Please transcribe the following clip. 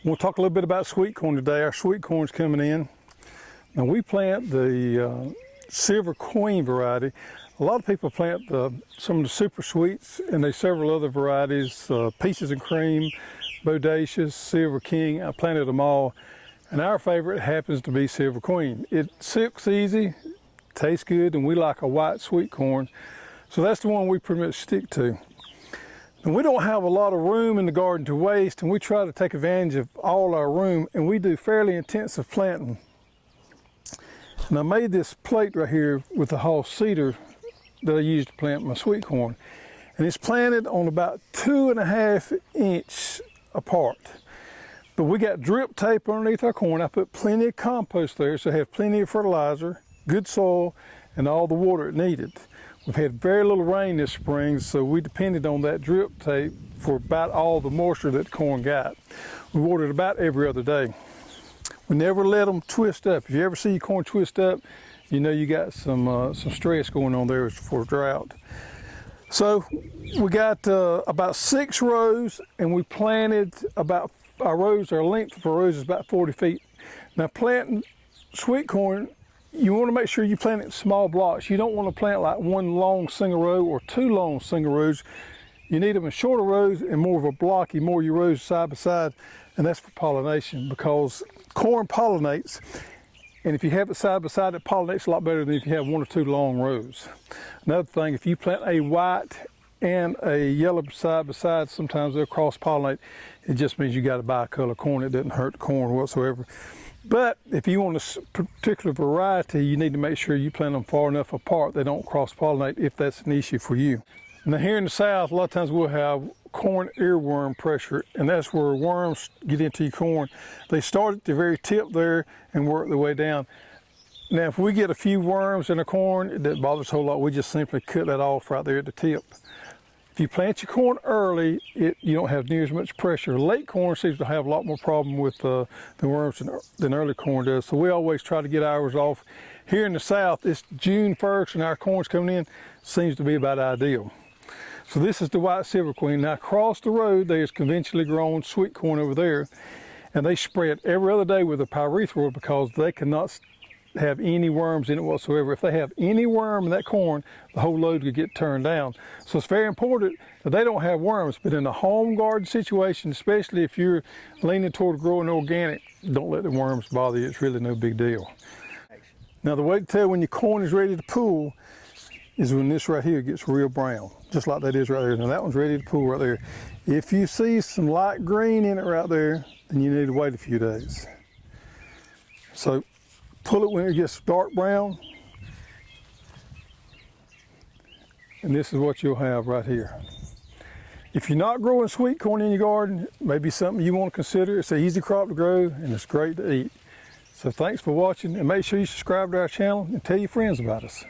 We'll talk a little bit about sweet corn today. Our sweet corn's coming in. Now we plant the Silver Queen variety. A lot of people plant some of the super sweets, and there's several other varieties, Peaches and Cream, Bodacious, Silver King. I planted them all, and our favorite happens to be Silver Queen. It silks easy, tastes good, and we like a white sweet corn, so that's the one we pretty much stick to. And we don't have a lot of room in the garden to waste, and we try to take advantage of all our room, and we do fairly intensive planting. And I made this plate right here with the Hall cedar that I used to plant my sweet corn. And it's planted on about 2.5 inches apart. But we got drip tape underneath our corn. I put plenty of compost there, so I have plenty of fertilizer, good soil, and all the water it needed. We've had very little rain this spring, so we depended on that drip tape for about all the moisture that the corn got. We watered about every other day. We never let them twist up. If you ever see your corn twist up, you know you got some stress going on there for drought. So we got about 6 rows, and we planted about, our length of our rows is about 40 feet. Now planting sweet corn, you want to make sure you plant it in small blocks. You don't want to plant like one long single row or 2 long single rows. You need them in shorter rows and more of a blocky, more your rows side by side, and that's for pollination, because corn pollinates, and if you have it side by side, it pollinates a lot better than if you have 1 or 2 long rows. Another thing, if you plant a white and a yellow side by side, sometimes they'll cross pollinate. It just means you got to buy a color corn. It doesn't hurt the corn whatsoever. But if you want a particular variety, you need to make sure you plant them far enough apart they don't cross pollinate, if that's an issue for you. Now here in the South, a lot of times we'll have corn earworm pressure, and that's where worms get into your corn. They start at the very tip there and work their way down. Now if we get a few worms in the corn, it doesn't bother us a whole lot. We just simply cut that off right there at the tip. If you plant your corn early, you don't have near as much pressure. Late corn seems to have a lot more problem with the worms than early corn does, so we always try to get ours off. Here in the South, it's June 1st and our corn's coming in, seems to be about ideal. So this is the white Silver Queen. Now across the road, there's conventionally grown sweet corn over there, and they spread every other day with a pyrethroid because they cannot have any worms in it whatsoever. If they have any worm in that corn, the whole load could get turned down. So it's very important that they don't have worms, but in a home garden situation, especially if you're leaning toward growing organic, don't let the worms bother you. It's really no big deal. Now the way to tell when your corn is ready to pull is when this right here gets real brown, just like that is right there. Now that one's ready to pull right there. If you see some light green in it right there, then you need to wait a few days. So pull it when it gets dark brown, and this is what you'll have right here. If you're not growing sweet corn in your garden, maybe something you want to consider. It's an easy crop to grow, and it's great to eat. So thanks for watching, and make sure you subscribe to our channel and tell your friends about us.